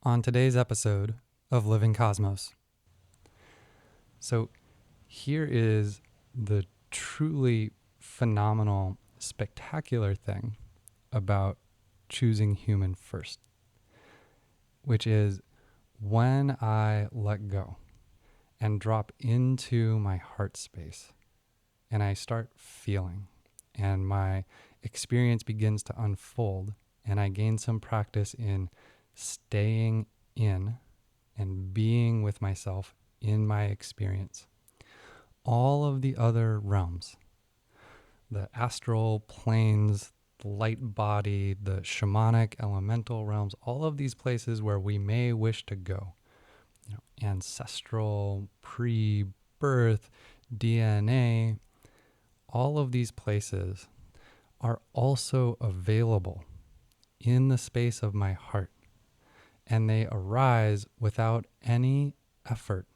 on today's episode of Living Cosmos. So here is the truly phenomenal, spectacular thing about choosing human first, which is when I let go and drop into my heart space and I start feeling and my experience begins to unfold and I gain some practice in staying in and being with myself in my experience. All of the other realms, the astral planes, the light body, the shamanic elemental realms, all of these places where we may wish to go, ancestral, pre-birth, DNA, all of these places are also available in the space of my heart, and they arise without any effort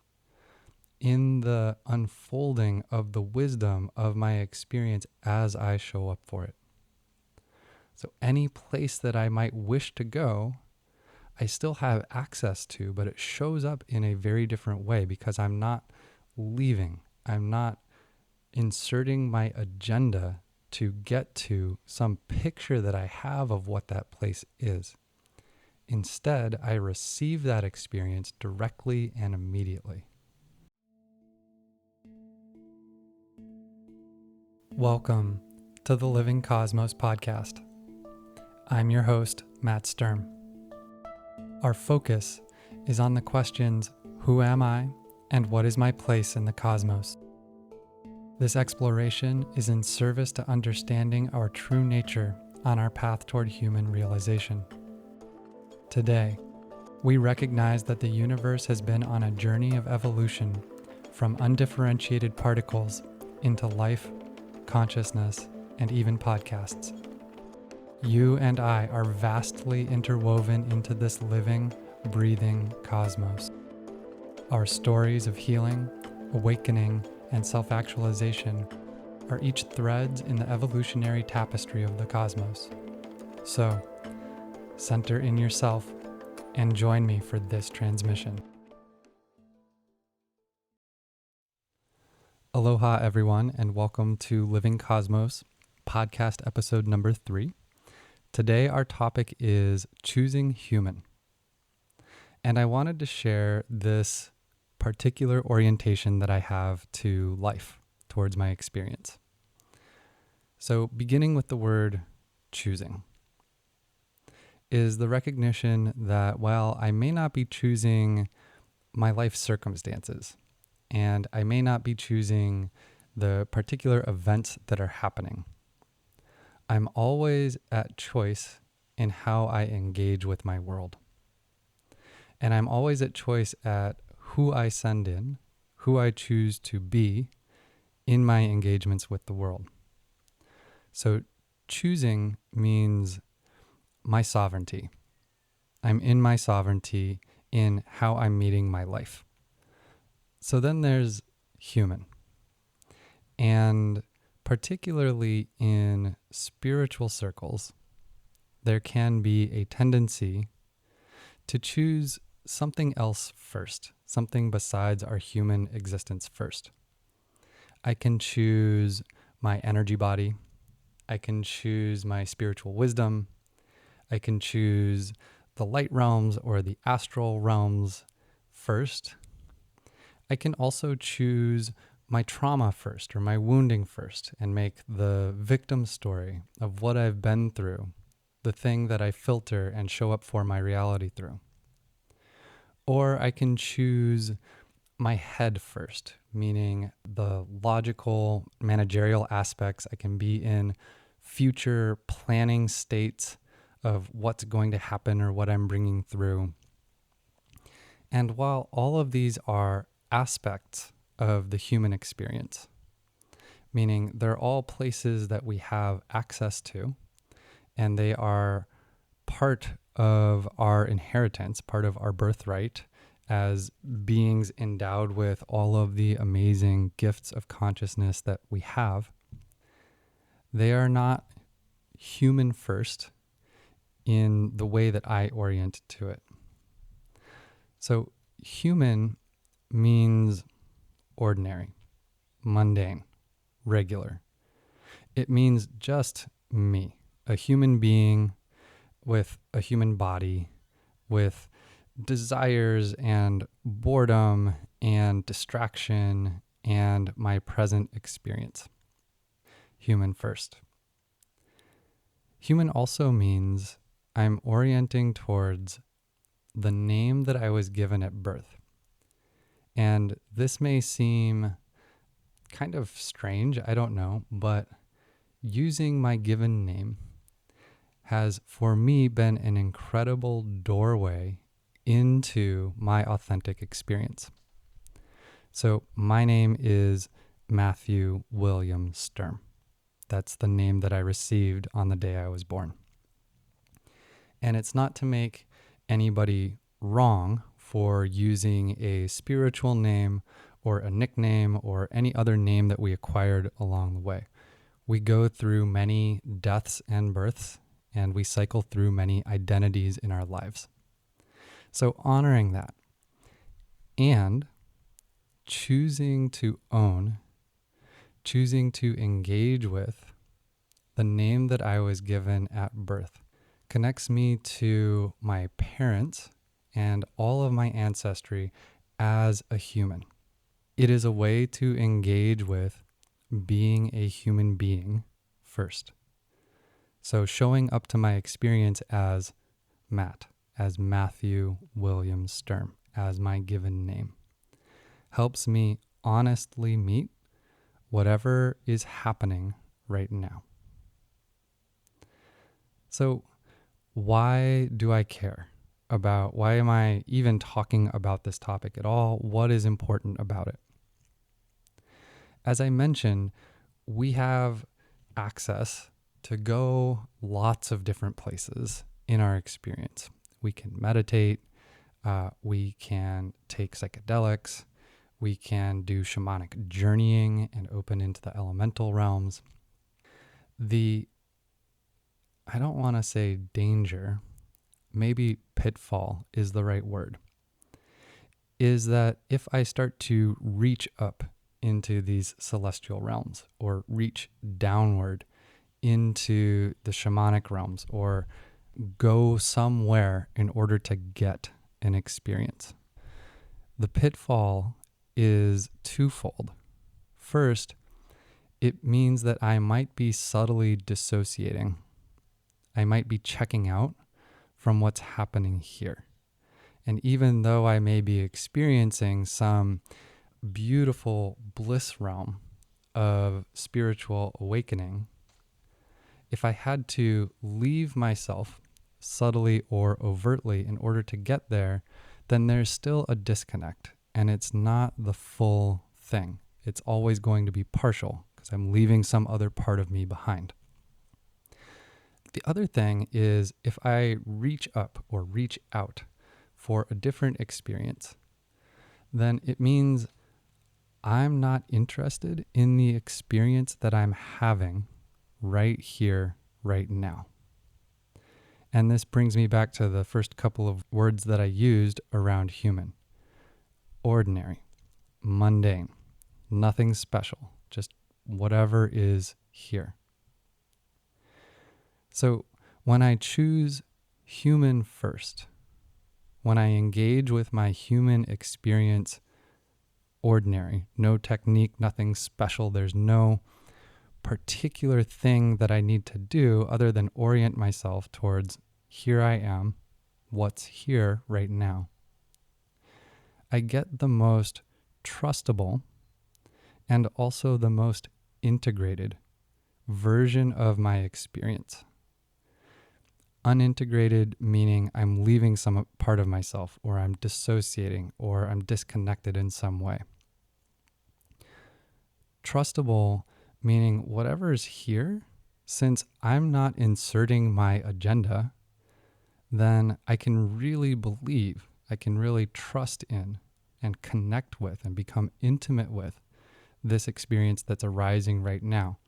in the unfolding of the wisdom of my experience as I show up for it. So any place that I might wish to go, I still have access to, but it shows up in a very different way because I'm not leaving. I'm not inserting my agenda to get to some picture that I have of what that place is. Instead, I receive that experience directly and immediately. Welcome to the Living Cosmos podcast. I'm your host, Matt Sturm. Our focus is on the questions, who am I and what is my place in the cosmos? This exploration is in service to understanding our true nature on our path toward human realization. Today, we recognize that the universe has been on a journey of evolution from undifferentiated particles into life, consciousness, and even podcasts. You and I are vastly interwoven into this living, breathing cosmos. Our stories of healing, awakening, and self-actualization are each threads in the evolutionary tapestry of the cosmos. So, center in yourself and join me for this transmission. Aloha, everyone, and welcome to Living Cosmos, podcast episode number 3. Today, our topic is choosing human. And I wanted to share this particular orientation that I have to life, towards my experience. So, beginning with the word choosing, is the recognition that while I may not be choosing my life circumstances, and I may not be choosing the particular events that are happening, I'm always at choice in how I engage with my world. And I'm always at choice at who I send in, who I choose to be in my engagements with the world. So choosing means my sovereignty. I'm in my sovereignty in how I'm meeting my life. So then there's human. And particularly in spiritual circles, there can be a tendency to choose something else first, something besides our human existence first. I can choose my energy body. I can choose my spiritual wisdom. I can choose the light realms or the astral realms first. I can also choose my trauma first or my wounding first and make the victim story of what I've been through the thing that I filter and show up for my reality through. Or I can choose my head first, meaning the logical managerial aspects. I can be in future planning states of what's going to happen or what I'm bringing through. And while all of these are aspects of the human experience, meaning they're all places that we have access to, and they are part of our inheritance, part of our birthright as beings endowed with all of the amazing gifts of consciousness that we have. They are not human first in the way that I orient to it. So human means ordinary, mundane, regular. It means just me, a human being with a human body, with desires and boredom and distraction and my present experience. Human first. Human also means I'm orienting towards the name that I was given at birth. And this may seem kind of strange, I don't know, but using my given name has for me been an incredible doorway into my authentic experience. So my name is Matthew William Sturm. That's the name that I received on the day I was born. And it's not to make anybody wrong for using a spiritual name or a nickname or any other name that we acquired along the way. We go through many deaths and births, and we cycle through many identities in our lives. So honoring that and choosing to own, choosing to engage with the name that I was given at birth connects me to my parents and all of my ancestry as a human. It is a way to engage with being a human being first. So showing up to my experience as Matt, as Matthew William Sturm, as my given name, helps me honestly meet whatever is happening right now. So why do I care about, why am I even talking about this topic at all? What is important about it? As I mentioned, we have access to go lots of different places in our experience. We can meditate, we can take psychedelics, we can do shamanic journeying and open into the elemental realms. I don't want to say danger, maybe pitfall is the right word, is that if I start to reach up into these celestial realms or reach downward into the shamanic realms or go somewhere in order to get an experience, the pitfall is twofold. First, it means that I might be subtly dissociating. I might be checking out from what's happening here. And even though I may be experiencing some beautiful bliss realm of spiritual awakening, if I had to leave myself subtly or overtly in order to get there, then there's still a disconnect and it's not the full thing. It's always going to be partial because I'm leaving some other part of me behind. The other thing is if I reach up or reach out for a different experience, then it means I'm not interested in the experience that I'm having right here, right now. And this brings me back to the first couple of words that I used around human. Ordinary, mundane, nothing special, just whatever is here. So when I choose human first, when I engage with my human experience ordinary, no technique, nothing special, there's no particular thing that I need to do other than orient myself towards here I am, what's here right now, I get the most trustable and also the most integrated version of my experience. Unintegrated meaning I'm leaving some part of myself, or I'm dissociating, or I'm disconnected in some way. Trustable meaning whatever is here, since I'm not inserting my agenda, then I can really believe, I can really trust in and connect with and become intimate with this experience that's arising right now.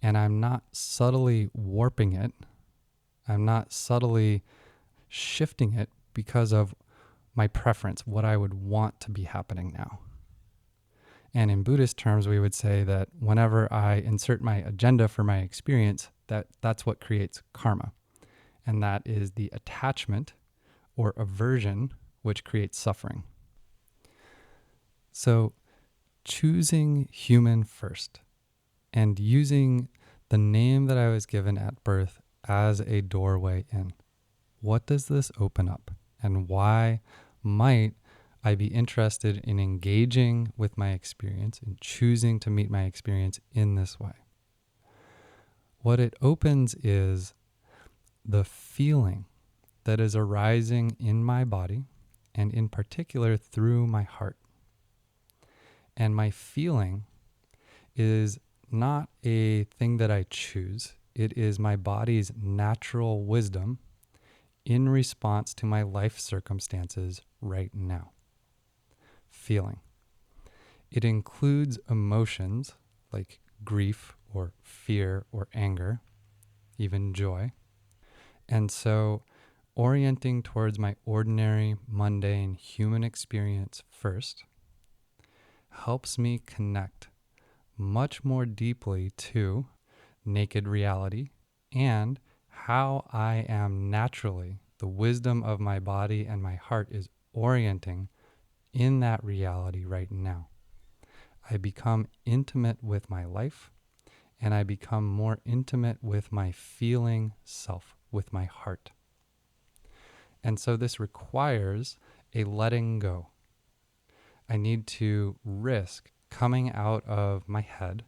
And I'm not subtly warping it. I'm not subtly shifting it because of my preference, what I would want to be happening now. And in Buddhist terms, we would say that whenever I insert my agenda for my experience, that's what creates karma. And that is the attachment or aversion which creates suffering. So choosing human first and using the name that I was given at birth as a doorway in. What does this open up? And why might I be interested in engaging with my experience and choosing to meet my experience in this way? What it opens is the feeling that is arising in my body and in particular through my heart. And my feeling is not a thing that I choose. It is my body's natural wisdom in response to my life circumstances right now. Feeling. It includes emotions like grief or fear or anger, even joy. And so orienting towards my ordinary, mundane human experience first helps me connect much more deeply to naked reality and how I am naturally, the wisdom of my body and my heart is orienting in that reality right now. I become intimate with my life and I become more intimate with my feeling self, with my heart. And so this requires a letting go. I need to risk coming out of my head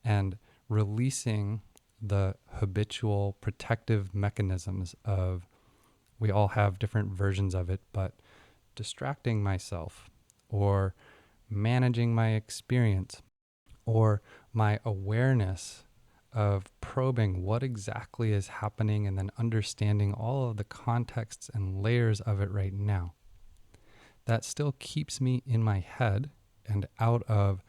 and releasing the habitual protective mechanisms of, we all have different versions of it, but distracting myself or managing my experience or my awareness of probing what exactly is happening and then understanding all of the contexts and layers of it right now. That still keeps me in my head and out of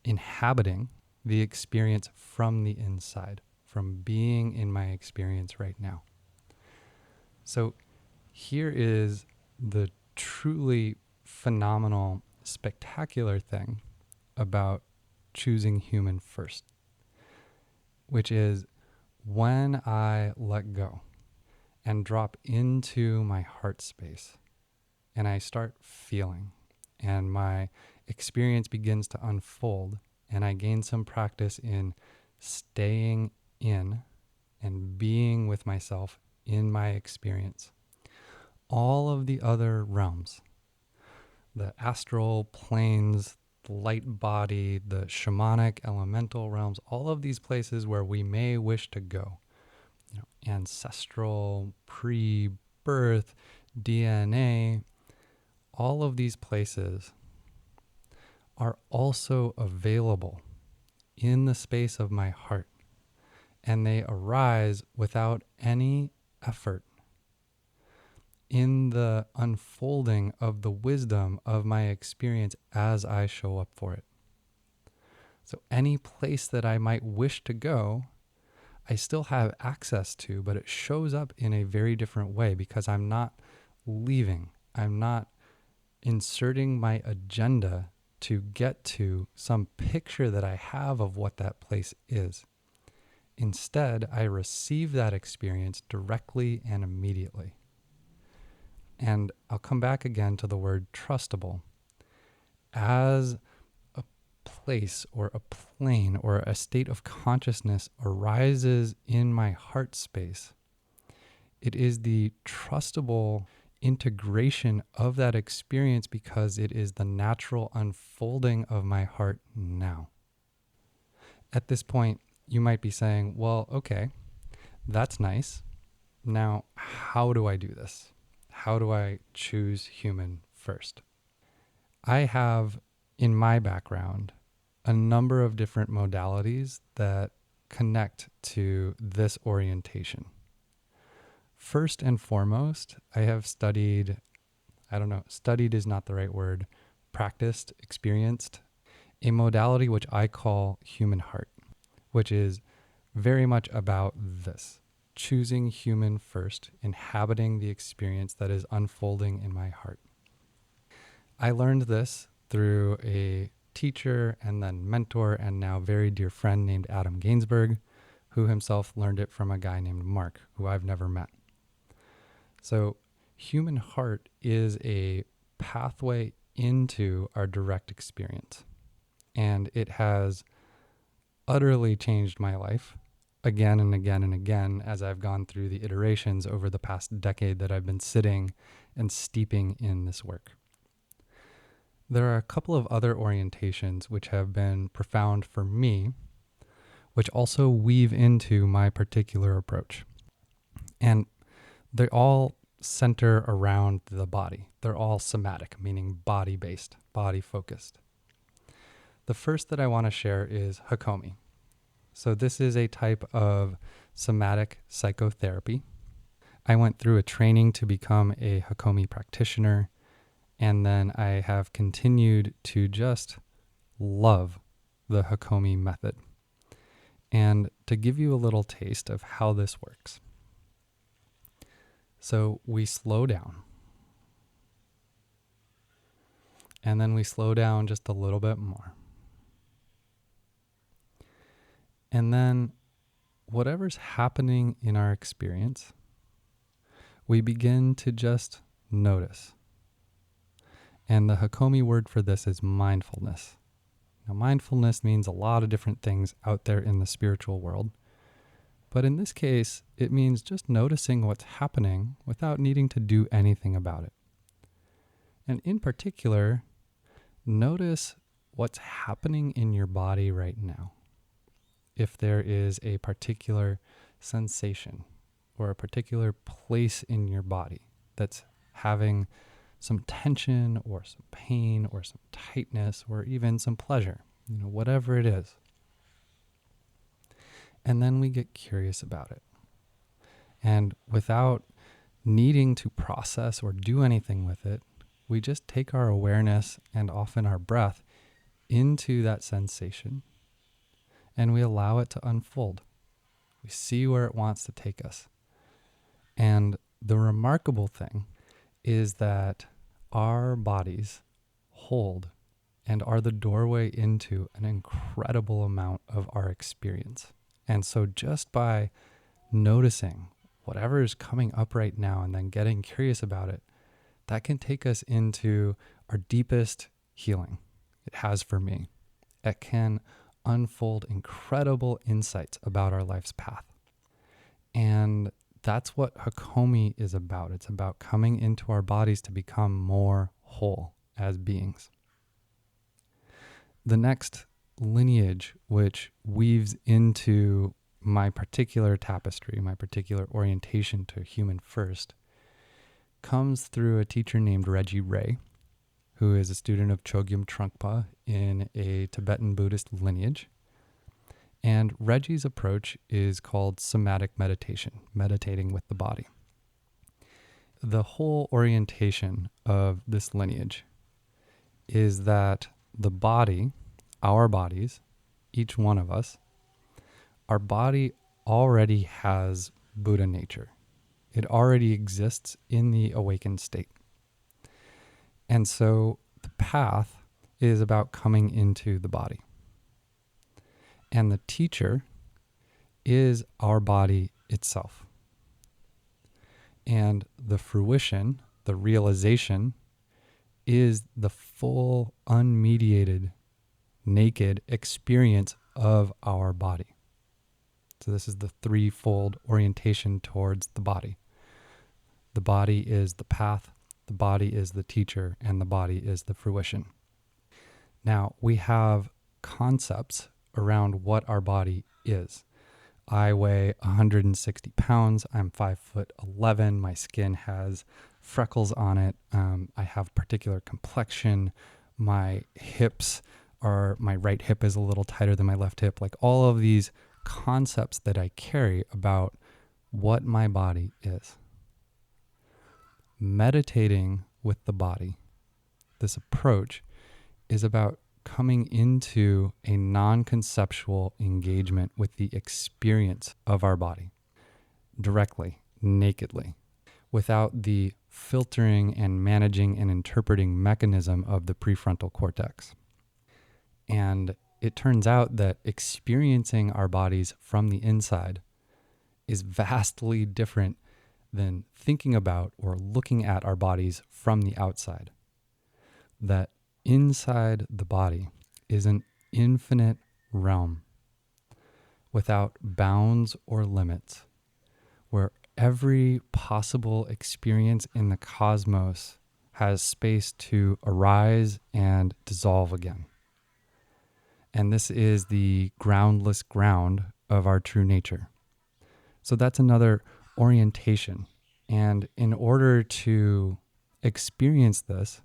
inhabiting the experience from the inside, from being in my experience right now. So here is the truly phenomenal, spectacular thing about choosing human first, which is when I let go and drop into my heart space and I start feeling and my experience begins to unfold and I gain some practice in staying in and being with myself in my experience. All of the other realms, the astral planes, the light body, the shamanic elemental realms, all of these places where we may wish to go, ancestral, pre-birth, DNA, all of these places are also available in the space of my heart, and they arise without any effort in the unfolding of the wisdom of my experience as I show up for it. So any place that I might wish to go, I still have access to, but it shows up in a very different way because I'm not leaving. I'm not inserting my agenda to get to some picture that I have of what that place is. Instead, I receive that experience directly and immediately. And I'll come back again to the word trustable. As a place or a plane or a state of consciousness arises in my heart space, it is the trustable integration of that experience because it is the natural unfolding of my heart now. At this point, you might be saying, well, okay, that's nice. Now, how do I do this? How do I choose human first? I have in my background a number of different modalities that connect to this orientation. First and foremost, I have studied is not the right word, practiced, experienced, a modality which I call human heart, which is very much about this, choosing human first, inhabiting the experience that is unfolding in my heart. I learned this through a teacher and then mentor and now very dear friend named Adam Gainsberg, who himself learned it from a guy named Mark, who I've never met. So human heart is a pathway into our direct experience. And it has utterly changed my life again and again and again as I've gone through the iterations over the past decade that I've been sitting and steeping in this work. There are a couple of other orientations which have been profound for me, which also weave into my particular approach. And they all center around the body. They're all somatic, meaning body-based, body-focused. The first that I want to share is Hakomi. So this is a type of somatic psychotherapy. I went through a training to become a Hakomi practitioner, and then I have continued to just love the Hakomi method. And to give you a little taste of how this works. So we slow down. And then we slow down just a little bit more. And then whatever's happening in our experience, we begin to just notice. And the Hakomi word for this is mindfulness. Now, mindfulness means a lot of different things out there in the spiritual world. But in this case, it means just noticing what's happening without needing to do anything about it. And in particular, notice what's happening in your body right now. If there is a particular sensation or a particular place in your body that's having some tension or some pain or some tightness or even some pleasure, whatever it is. And then we get curious about it. And without needing to process or do anything with it, we just take our awareness and often our breath into that sensation, and we allow it to unfold. We see where it wants to take us. And the remarkable thing is that our bodies hold and are the doorway into an incredible amount of our experience. And so just by noticing whatever is coming up right now and then getting curious about it, that can take us into our deepest healing. It has for me. It can unfold incredible insights about our life's path. And that's what Hakomi is about. It's about coming into our bodies to become more whole as beings. The next lineage, which weaves into my particular tapestry, my particular orientation to human first, comes through a teacher named Reggie Ray, who is a student of Chogyam Trungpa in a Tibetan Buddhist lineage. And Reggie's approach is called somatic meditation, meditating with the body. The whole orientation of this lineage is that the body, our bodies, each one of us, our body already has Buddha nature. It already exists in the awakened state. And so the path is about coming into the body. And the teacher is our body itself. And the fruition, the realization, is the full, unmediated, naked experience of our body. So this is the threefold orientation towards the body. The body is the path, the body is the teacher, and the body is the fruition. Now, we have concepts around what our body is. I weigh 160 pounds. I'm 5'11". My skin has freckles on it. I have particular complexion. My right hip is a little tighter than my left hip. Like all of these concepts that I carry about what my body is. Meditating with the body, this approach is about coming into a non-conceptual engagement with the experience of our body directly, nakedly, without the filtering and managing and interpreting mechanism of the prefrontal cortex. And it turns out that experiencing our bodies from the inside is vastly different than thinking about or looking at our bodies from the outside. That inside the body is an infinite realm without bounds or limits, where every possible experience in the cosmos has space to arise and dissolve again. And this is the groundless ground of our true nature. So that's another orientation. And in order to experience this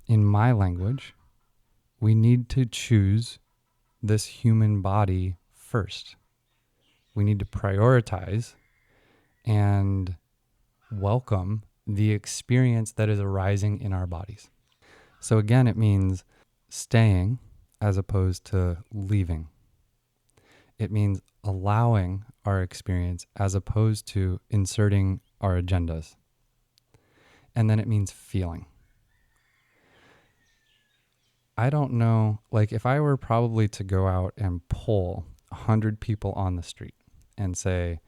in my language, we need to choose this human body first. We need to prioritize and welcome the experience that is arising in our bodies. So again, it means staying as opposed to leaving. It means allowing our experience as opposed to inserting our agendas. And then it means feeling. I don't know, like if I were probably to go out and poll 100 people on the street and say,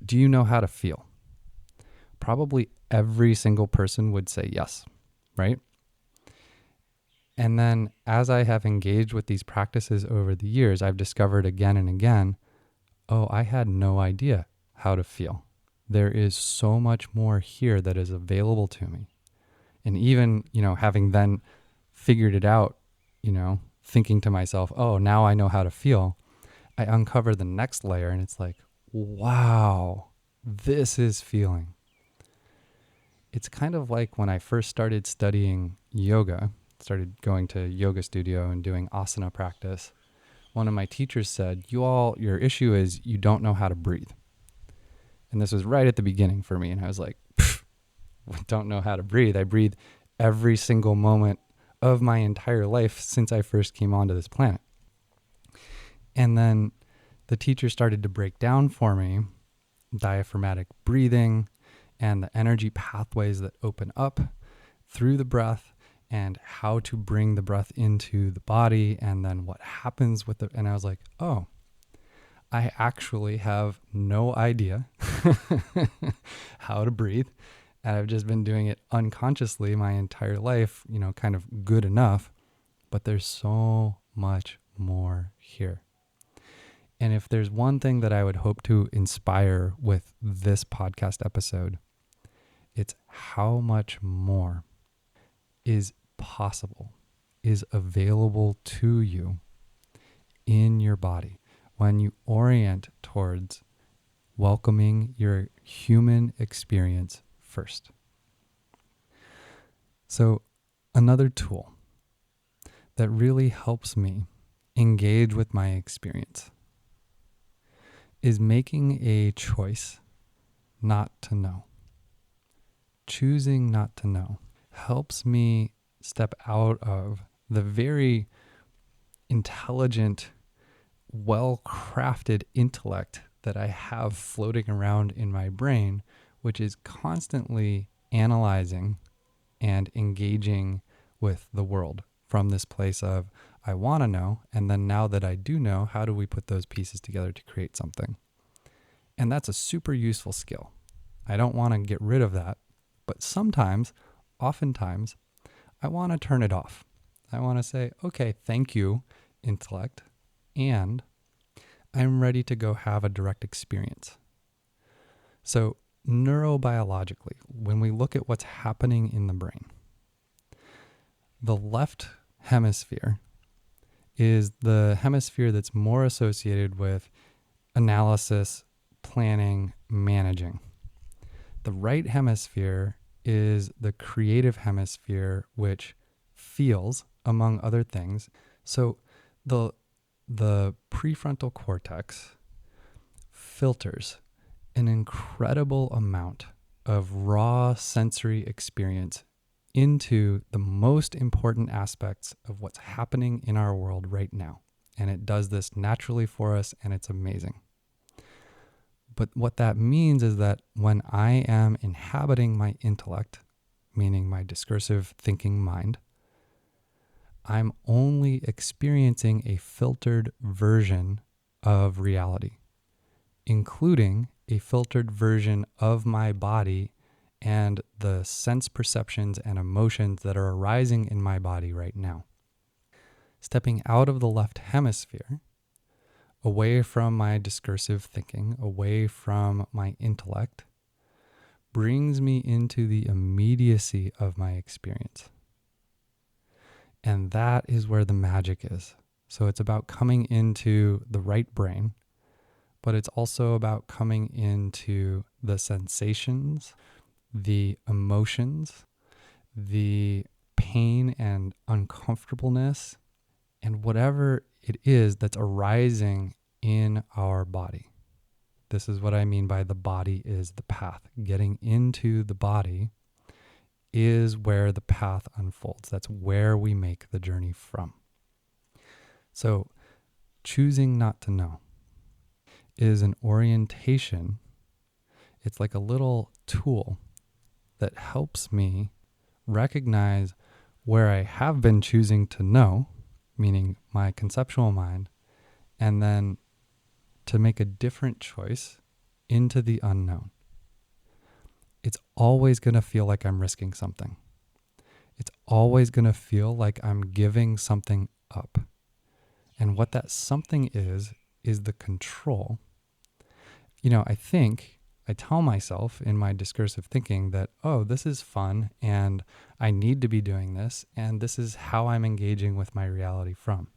do you know how to feel? Probably every single person would say yes, right? And then as I have engaged with these practices over the years, I've discovered again and again, oh, I had no idea how to feel. There is so much more here that is available to me. And even, having then figured it out, thinking to myself, oh, now I know how to feel, I uncover the next layer and it's like, wow, this is feeling. It's kind of like when I first started studying yoga, started going to yoga studio and doing asana practice. One of my teachers said, your issue is you don't know how to breathe. And this was right at the beginning for me. And I was like, I don't know how to breathe. I breathe every single moment of my entire life since I first came onto this planet. And then the teacher started to break down for me diaphragmatic breathing and the energy pathways that open up through the breath and how to bring the breath into the body and then what happens with it. And I was like, oh, I actually have no idea how to breathe. And I've just been doing it unconsciously my entire life, kind of good enough, but there's so much more here. And if there's one thing that I would hope to inspire with this podcast episode, it's how much more is possible, is available to you in your body when you orient towards welcoming your human experience first. So another tool that really helps me engage with my experience is making a choice not to know. Choosing not to know helps me step out of the very intelligent, well-crafted intellect that I have floating around in my brain, which is constantly analyzing and engaging with the world from this place of, I want to know, and then now that I do know, how do we put those pieces together to create something? And that's a super useful skill. I don't want to get rid of that, but oftentimes, I want to turn it off. I want to say, okay, thank you, intellect, and I'm ready to go have a direct experience. So neurobiologically, when we look at what's happening in the brain, the left hemisphere is the hemisphere that's more associated with analysis, planning, managing. The right hemisphere is the creative hemisphere, which feels, among other things. So the prefrontal cortex filters an incredible amount of raw sensory experience into the most important aspects of what's happening in our world right now. And it does this naturally for us, and it's amazing. But what that means is that when I am inhabiting my intellect, meaning my discursive thinking mind, I'm only experiencing a filtered version of reality, including a filtered version of my body and the sense perceptions and emotions that are arising in my body right now. Stepping out of the left hemisphere, away from my discursive thinking, away from my intellect, brings me into the immediacy of my experience. And that is where the magic is. So it's about coming into the right brain, but it's also about coming into the sensations, the emotions, the pain and uncomfortableness, and whatever it is that's arising in our body. This is what I mean by the body is the path. Getting into the body is where the path unfolds. That's where we make the journey from. So choosing not to know is an orientation. It's like a little tool that helps me recognize where I have been choosing to know, meaning my conceptual mind, and then to make a different choice into the unknown. It's always going to feel like I'm risking something. It's always going to feel like I'm giving something up. And what that something is the control. I tell myself in my discursive thinking that, oh, this is fun and I need to be doing this, and this is how I'm engaging with my reality from.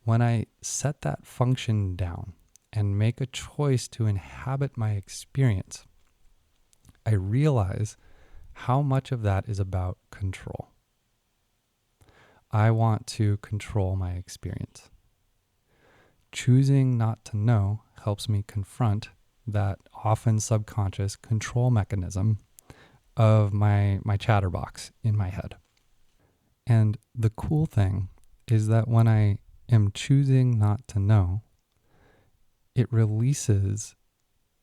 When I set that function down and make a choice to inhabit my experience, I realize how much of that is about control. I want to control my experience. Choosing not to know helps me confront that often subconscious control mechanism of my chatterbox in my head. And the cool thing is that when I am choosing not to know, it releases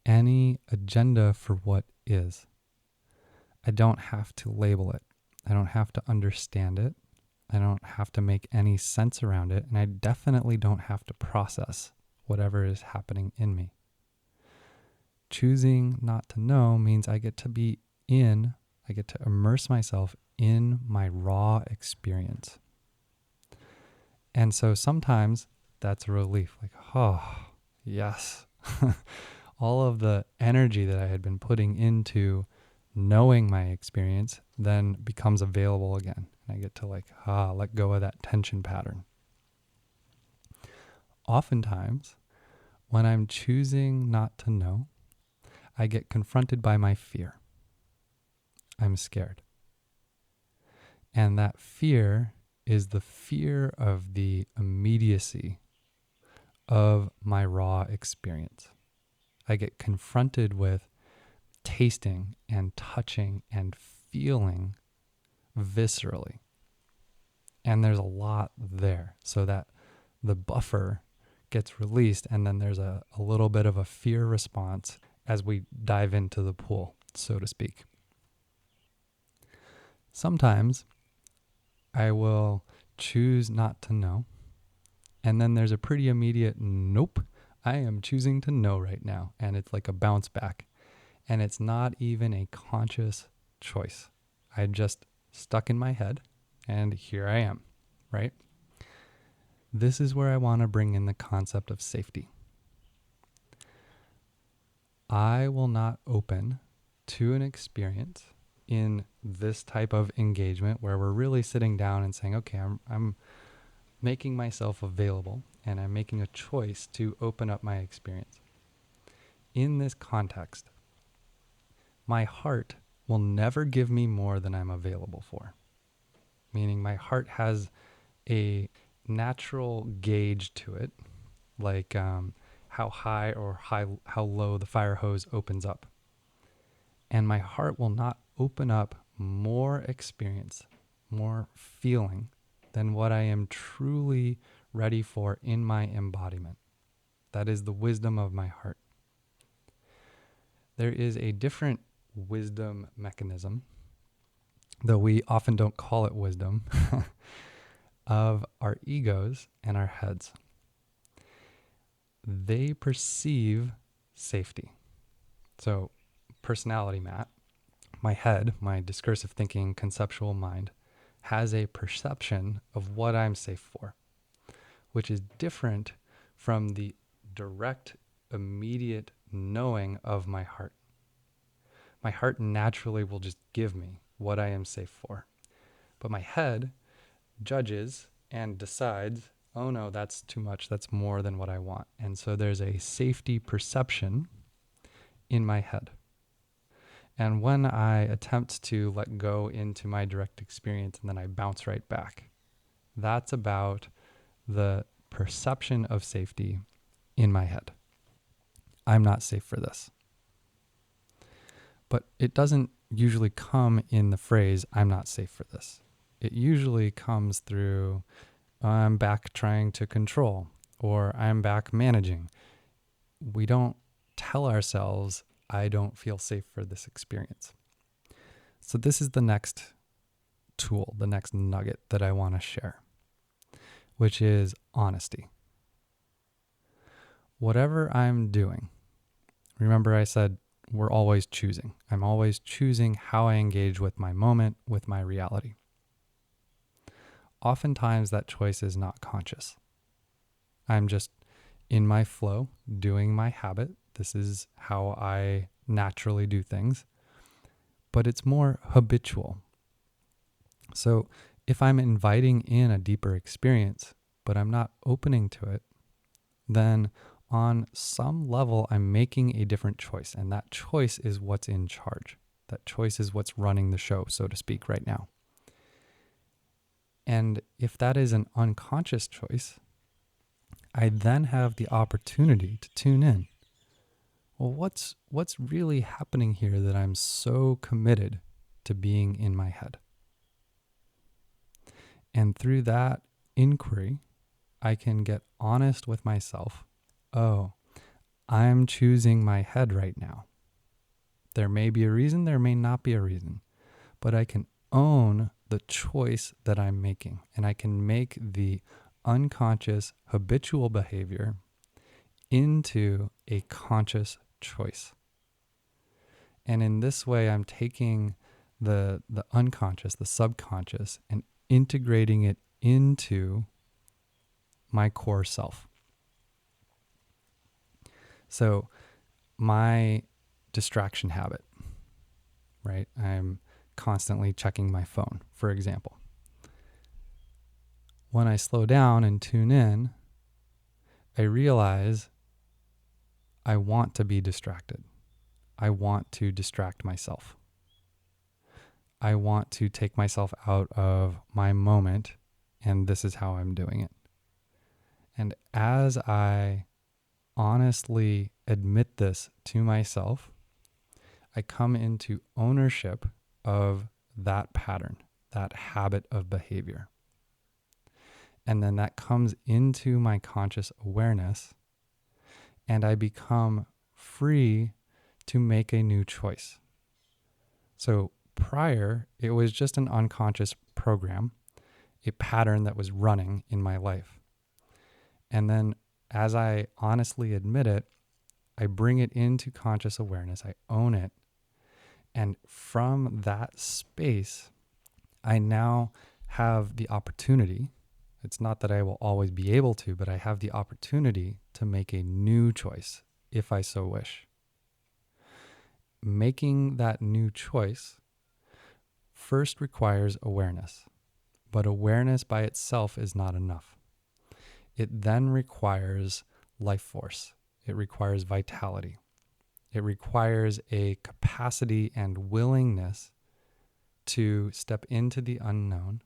any agenda for what is. I don't have to label it. I don't have to understand it. I don't have to make any sense around it. And I definitely don't have to process whatever is happening in me. Choosing not to know means I get to immerse myself in my raw experience. And so sometimes that's a relief, like, oh, yes. All of the energy that I had been putting into knowing my experience then becomes available again. And I get to let go of that tension pattern. Oftentimes, when I'm choosing not to know, I get confronted by my fear. I'm scared. And that fear is the fear of the immediacy of my raw experience. I get confronted with tasting and touching and feeling viscerally. And there's a lot there, so that the buffer gets released, and then there's a little bit of a fear response as we dive into the pool, so to speak. Sometimes I will choose not to know, and then there's a pretty immediate nope, I am choosing to know right now, and it's like a bounce back, and it's not even a conscious choice. I just stuck in my head, and here I am, right? This is where I want to bring in the concept of safety. I will not open to an experience in this type of engagement where we're really sitting down and saying, okay, I'm making myself available and I'm making a choice to open up my experience. In this context, my heart will never give me more than I'm available for. Meaning my heart has a natural gauge to it, like how high or how low the fire hose opens up. And my heart will not open up more experience, more feeling than what I am truly ready for in my embodiment. That is the wisdom of my heart. there is a different wisdom mechanism, though we often don't call it wisdom, of our egos and our heads. They perceive safety. So, personality map, my head, my discursive thinking, conceptual mind, has a perception of what I'm safe for, which is different from the direct, immediate knowing of my heart. My heart naturally will just give me what I am safe for. But my head judges and decides, oh no, that's too much. That's more than what I want. And so there's a safety perception in my head. And when I attempt to let go into my direct experience and then I bounce right back, that's about the perception of safety in my head. I'm not safe for this. But it doesn't usually come in the phrase, I'm not safe for this. It usually comes through, I'm back trying to control, or I'm back managing. We don't tell ourselves, I don't feel safe for this experience. So this is the next tool, the next nugget that I want to share, which is honesty. Whatever I'm doing, remember I said we're always choosing. I'm always choosing how I engage with my moment, with my reality. Oftentimes that choice is not conscious. I'm just in my flow, doing my habit. This is how I naturally do things, but it's more habitual. So if I'm inviting in a deeper experience, but I'm not opening to it, then on some level, I'm making a different choice. And that choice is what's in charge. That choice is what's running the show, so to speak, right now. And if that is an unconscious choice, I then have the opportunity to tune in. Well, what's really happening here that I'm so committed to being in my head? And through that inquiry, I can get honest with myself. Oh, I'm choosing my head right now. There may be a reason, there may not be a reason, but I can own the choice that I'm making, and I can make the unconscious habitual behavior into a conscious choice. And in this way, I'm taking the unconscious, the subconscious, and integrating it into my core self. So my distraction habit, right? I'm constantly checking my phone, for example. When I slow down and tune in, I realize I want to be distracted. I want to distract myself. I want to take myself out of my moment, and this is how I'm doing it. And as I honestly admit this to myself, I come into ownership of that pattern, that habit of behavior. And then that comes into my conscious awareness, and I become free to make a new choice. So prior, it was just an unconscious program, a pattern that was running in my life. And then as I honestly admit it, I bring it into conscious awareness, I own it. And from that space, I now have the opportunity. It's not that I will always be able to, but I have the opportunity to make a new choice if I so wish. Making that new choice first requires awareness, but awareness by itself is not enough. It then requires life force. It requires vitality. It requires a capacity and willingness to step into the unknown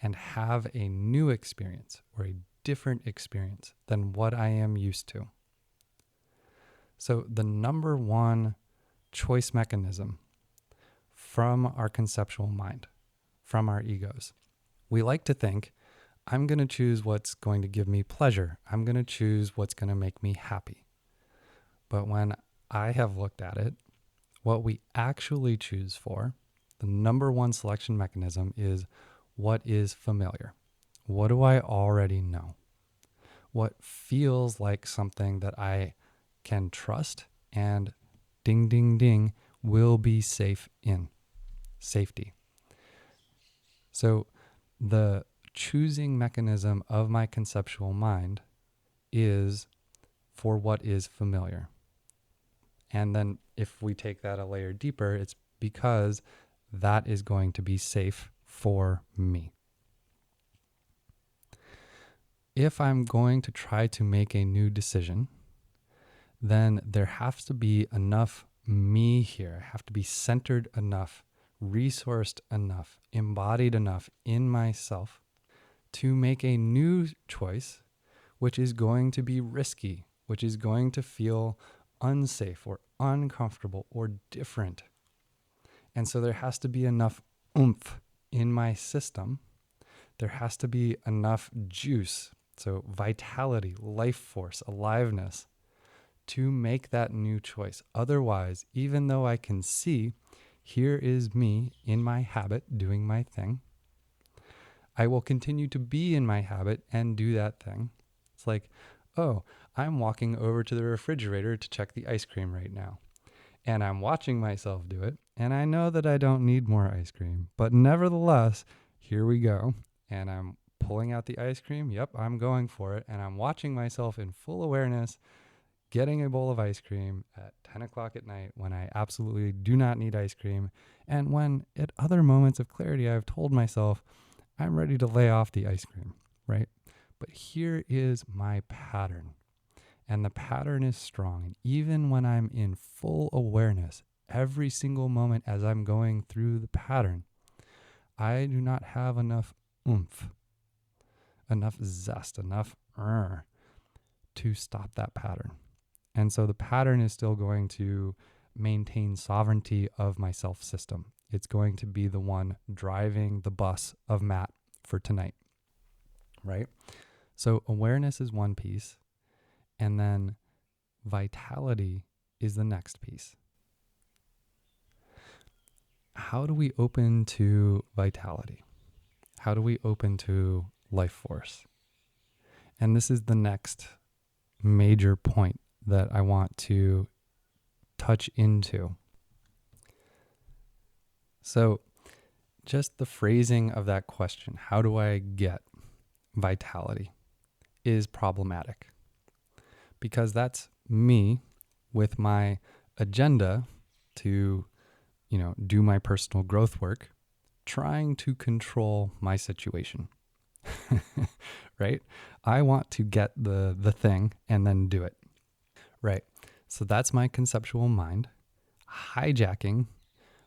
and have a new experience or a different experience than what I am used to. So the number one choice mechanism from our conceptual mind, from our egos, we like to think, I'm going to choose what's going to give me pleasure. I'm going to choose what's going to make me happy. But when I have looked at it, what we actually choose for, the number one selection mechanism is what is familiar. What do I already know? What feels like something that I can trust and ding, ding, ding, will be safe in. Safety. So the choosing mechanism of my conceptual mind is for what is familiar. And then if we take that a layer deeper, it's because that is going to be safe for me. If I'm going to try to make a new decision, then there has to be enough me here. I have to be centered enough, resourced enough, embodied enough in myself to make a new choice, which is going to be risky, which is going to feel unsafe or uncomfortable or different. And so there has to be enough oomph in my system. There has to be enough juice, so vitality, life force, aliveness, to make that new choice. Otherwise, even though I can see, here is me in my habit doing my thing, I will continue to be in my habit and do that thing. It's like, oh, I'm walking over to the refrigerator to check the ice cream right now. And I'm watching myself do it. And I know that I don't need more ice cream. But nevertheless, here we go. And I'm pulling out the ice cream. Yep, I'm going for it. And I'm watching myself in full awareness getting a bowl of ice cream at 10 o'clock at night when I absolutely do not need ice cream. And when at other moments of clarity, I've told myself, I'm ready to lay off the ice cream, right? But here is my pattern. And the pattern is strong. And even when I'm in full awareness, every single moment as I'm going through the pattern, I do not have enough oomph, enough zest, enough to stop that pattern. And so the pattern is still going to maintain sovereignty of my self system. It's going to be the one driving the bus of Matt for tonight, right? So awareness is one piece, and then vitality is the next piece. How do we open to vitality? How do we open to life force? And this is the next major point that I want to touch into. So just the phrasing of that question, how do I get vitality, is problematic, because that's me with my agenda to, do my personal growth work, trying to control my situation, right? I want to get the thing and then do it, right? So that's my conceptual mind hijacking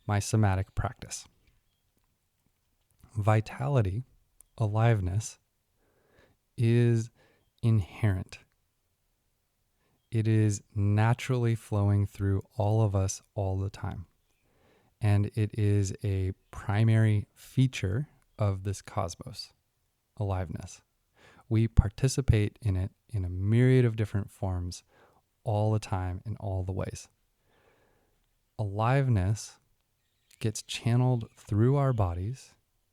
my somatic practice. Vitality, aliveness, is inherent. It is naturally flowing through all of us all the time. And it is a primary feature of this cosmos, aliveness. We participate in it in a myriad of different forms all the time in all the ways. Aliveness gets channeled through our bodies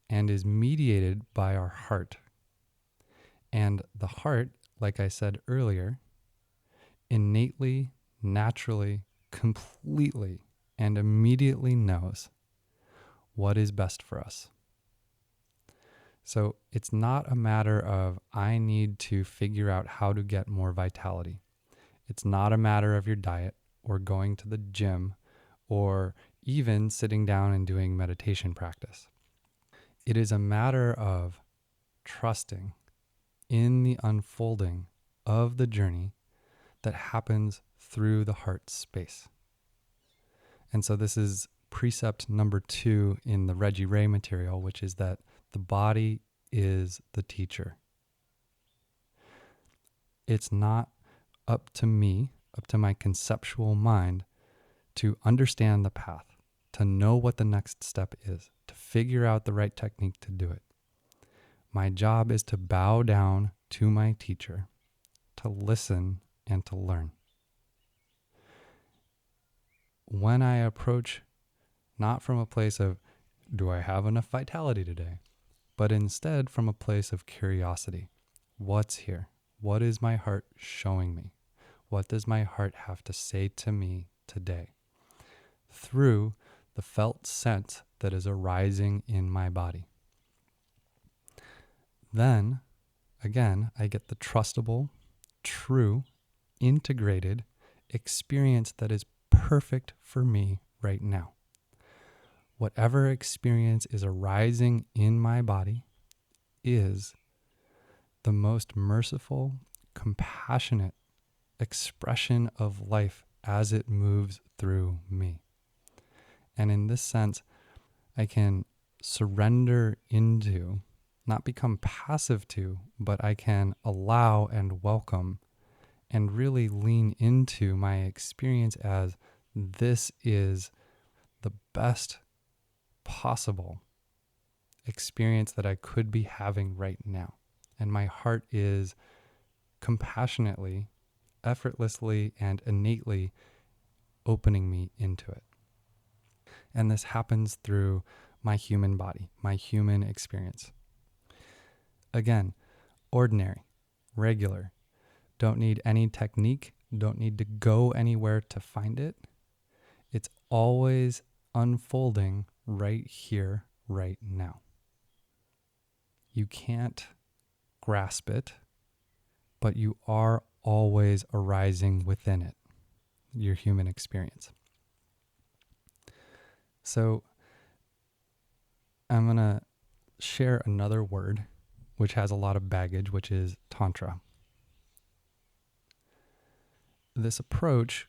and is mediated by our heart. And the heart, like I said earlier, innately, naturally, completely, and immediately knows what is best for us. So it's not a matter of I need to figure out how to get more vitality. It's not a matter of your diet or going to the gym or even sitting down and doing meditation practice. It is a matter of trusting in the unfolding of the journey that happens through the heart space. And so this is precept number 2 in the Reggie Ray material, which is that the body is the teacher. It's not up to me, up to my conceptual mind, to understand the path, to know what the next step is, to figure out the right technique to do it. My job is to bow down to my teacher, to listen and to learn. when I approach not from a place of, do I have enough vitality today? But instead from a place of curiosity. What's here? What is my heart showing me? What does my heart have to say to me today? Through the felt sense that is arising in my body. Then, again, I get the trustable, true, integrated experience that is perfect for me right now. Whatever experience is arising in my body is the most merciful, compassionate expression of life as it moves through me. And in this sense, I can surrender into, not become passive to, but I can allow and welcome and really lean into my experience as this is the best possible experience that I could be having right now. And my heart is compassionately, effortlessly, and innately opening me into it. And this happens through my human body, my human experience. Again, ordinary, regular, don't need any technique, don't need to go anywhere to find it. It's always unfolding right here, right now. You can't grasp it, but you are always arising within it, your human experience. So I'm going to share another word which has a lot of baggage, which is Tantra. This approach,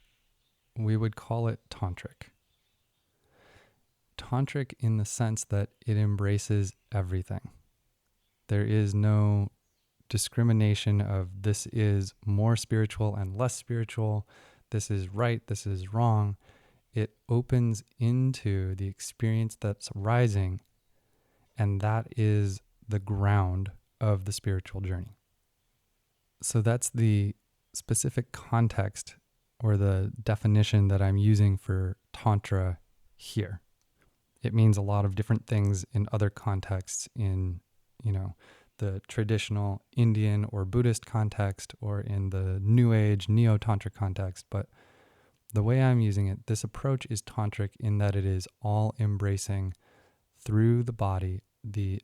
we would call it tantric. Tantric in the sense that it embraces everything. There is no discrimination of this is more spiritual and less spiritual, this is right, this is wrong. It opens into the experience that's arising, and that is the ground of the spiritual journey. So that's the specific context or the definition that I'm using for Tantra here. It means a lot of different things in other contexts, in, the traditional Indian or Buddhist context, or in the New Age Neo-Tantra context. But the way I'm using it, this approach is tantric in that it is all embracing through the body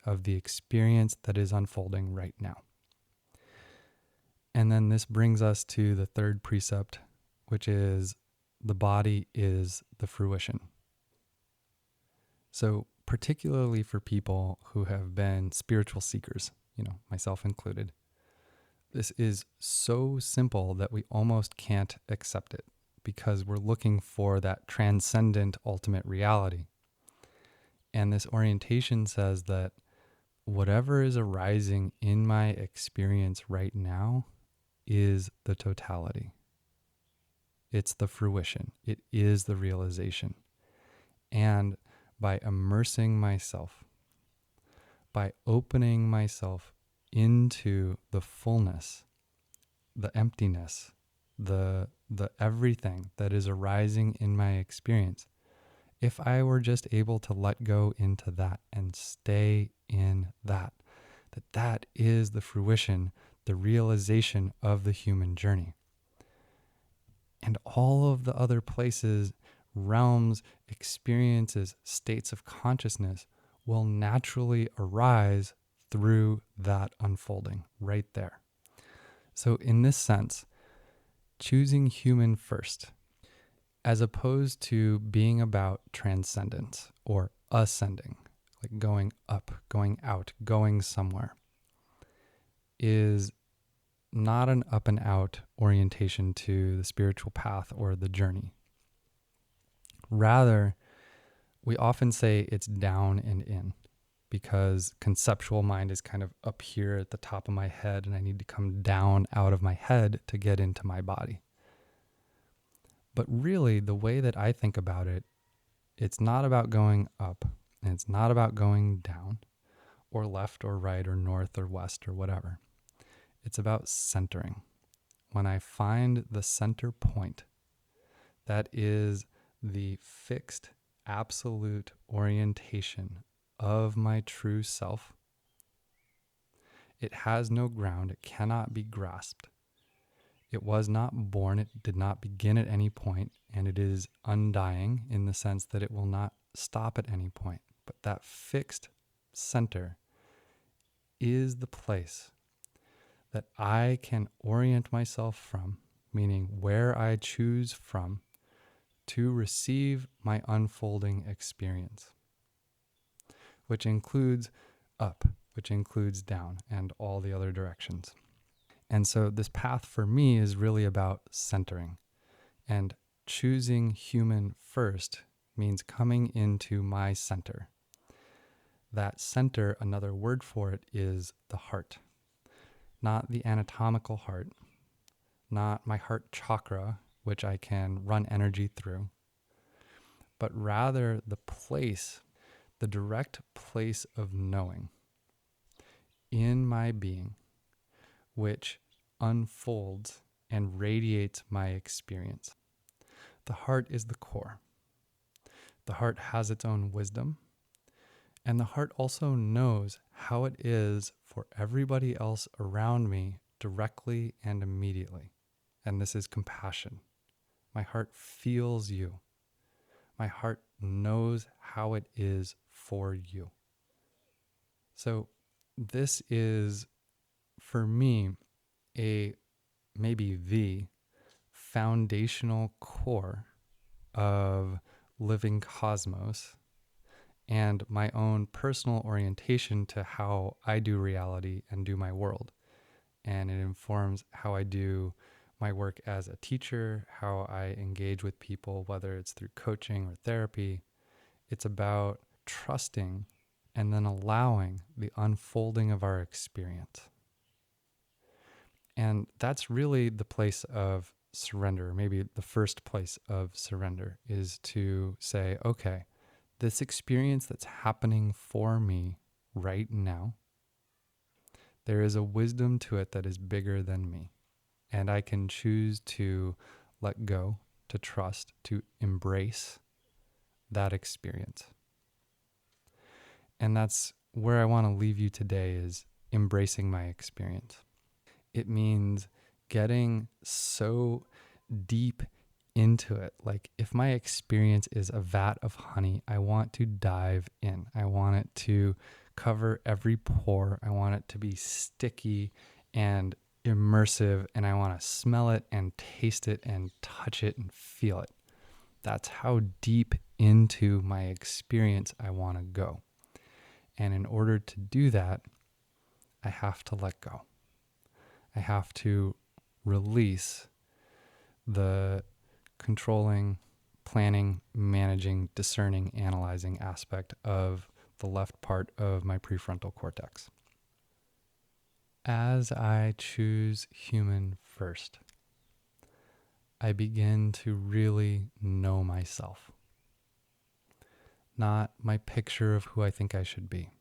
of the experience that is unfolding right now. And then this brings us to the third precept, which is the body is the fruition. So particularly for people who have been spiritual seekers, myself included, this is so simple that we almost can't accept it because we're looking for that transcendent ultimate reality. And this orientation says that whatever is arising in my experience right now is the totality. It's the fruition. It is the realization. And by immersing myself, by opening myself into the fullness, the emptiness, the everything that is arising in my experience, if I were just able to let go into that and stay in that is the fruition, the realization of the human journey. And all of the other places, realms, experiences, states of consciousness will naturally arise through that unfolding right there. So in this sense, choosing human first, as opposed to being about transcendence or ascending, like going up, going out, going somewhere, is not an up and out orientation to the spiritual path or the journey. Rather, we often say it's down and in because conceptual mind is kind of up here at the top of my head and I need to come down out of my head to get into my body. But really, the way that I think about it, it's not about going up and it's not about going down or left or right or north or west or whatever. It's about centering. When I find the center point, that is the fixed, absolute orientation of my true self. It has no ground. It cannot be grasped. It was not born. It did not begin at any point, and it is undying in the sense that it will not stop at any point. But that fixed center is the place that I can orient myself from, meaning where I choose from to receive my unfolding experience, which includes up, which includes down, and all the other directions. And so this path for me is really about centering. And choosing human first means coming into my center. That center, another word for it, is the heart. Not the anatomical heart, not my heart chakra, which I can run energy through, but rather the place, the direct place of knowing in my being, which unfolds and radiates my experience. The heart is the core. The heart has its own wisdom, and the heart also knows how it is for everybody else around me directly and immediately. And this is compassion. My heart feels you. My heart knows how it is for you. So this is, for me, maybe the foundational core of Living Cosmos and my own personal orientation to how I do reality and do my world. And it informs how I do my work as a teacher, how I engage with people, whether it's through coaching or therapy. It's about trusting and then allowing the unfolding of our experience. And that's really the place of surrender. Maybe the first place of surrender is to say, okay, this experience that's happening for me right now, there is a wisdom to it that is bigger than me. And I can choose to let go, to trust, to embrace that experience. And that's where I want to leave you today, is embracing my experience. It means getting so deep into it. Like, if my experience is a vat of honey, I want to dive in. I want it to cover every pore. I want it to be sticky and immersive, and I want to smell it and taste it and touch it and feel it. That's how deep into my experience I want to go. And in order to do that, I have to let go. I have to release the controlling, planning, managing, discerning, analyzing aspect of the left part of my prefrontal cortex. As I choose human first, I begin to really know myself, not my picture of who I think I should be,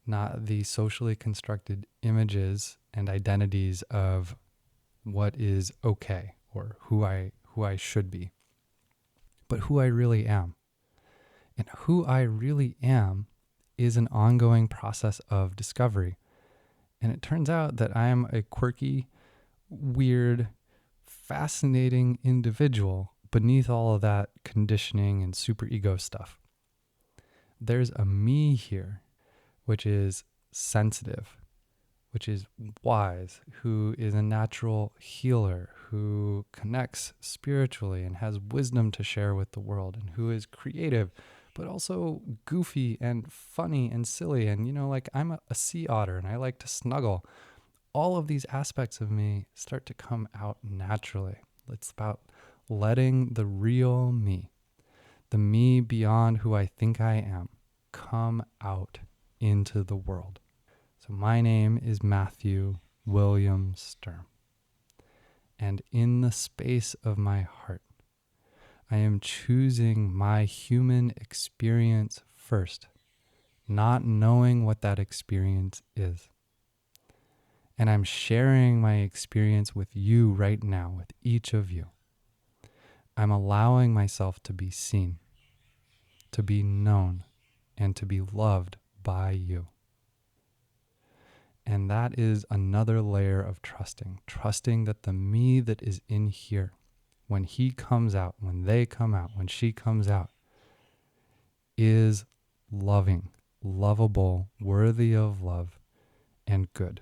not the socially constructed images and identities of what is okay or who I should be, but who I really am. And who I really am is an ongoing process of discovery. And it turns out that I am a quirky, weird, fascinating individual beneath all of that conditioning and superego stuff. There's a me here, which is sensitive, which is wise, who is a natural healer, who connects spiritually and has wisdom to share with the world, and who is creative, but also goofy and funny and silly. And, like, I'm a sea otter and I like to snuggle. All of these aspects of me start to come out naturally. It's about letting the real me, the me beyond who I think I am, come out into the world. So my name is Matthew William Sturm. And in the space of my heart, I am choosing my human experience first, not knowing what that experience is. And I'm sharing my experience with you right now, with each of you. I'm allowing myself to be seen, to be known, and to be loved by you. And that is another layer of trusting that the me that is in here, when he comes out, when they come out, when she comes out, is loving, lovable, worthy of love, and good.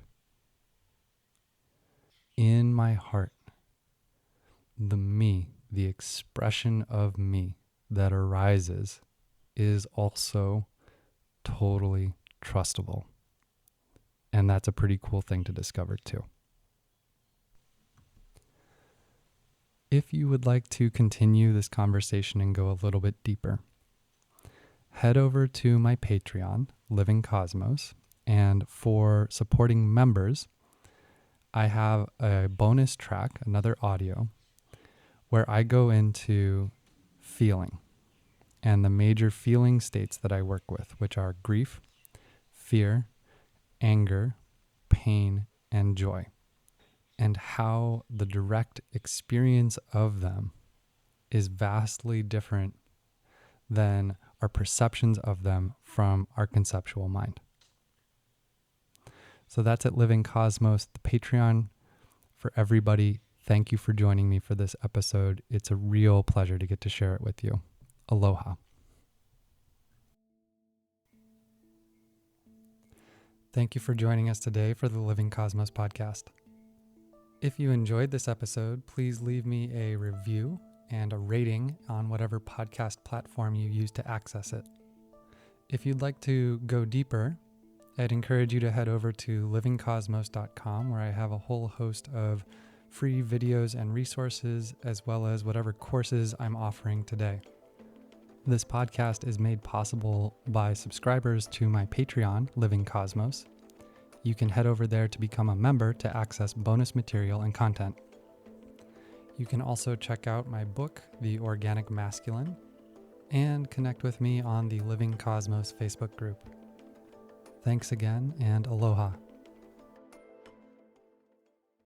In my heart, the me, the expression of me that arises is also totally trustable. And that's a pretty cool thing to discover too. If you would like to continue this conversation and go a little bit deeper, head over to my Patreon, Living Cosmos, and for supporting members, I have a bonus track, another audio, where I go into feeling and the major feeling states that I work with, which are grief, fear, anger, pain, and joy, and how the direct experience of them is vastly different than our perceptions of them from our conceptual mind. So that's at Living Cosmos, the Patreon for everybody. Thank you for joining me for this episode. It's a real pleasure to get to share it with you. Aloha. Thank you for joining us today for the Living Cosmos podcast. If you enjoyed this episode, please leave me a review and a rating on whatever podcast platform you use to access it. If you'd like to go deeper, I'd encourage you to head over to livingcosmos.com, where I have a whole host of free videos and resources, as well as whatever courses I'm offering today. This podcast is made possible by subscribers to my Patreon, Living Cosmos. You can head over there to become a member to access bonus material and content. You can also check out my book, The Organic Masculine, and connect with me on the Living Cosmos Facebook group. Thanks again, and aloha.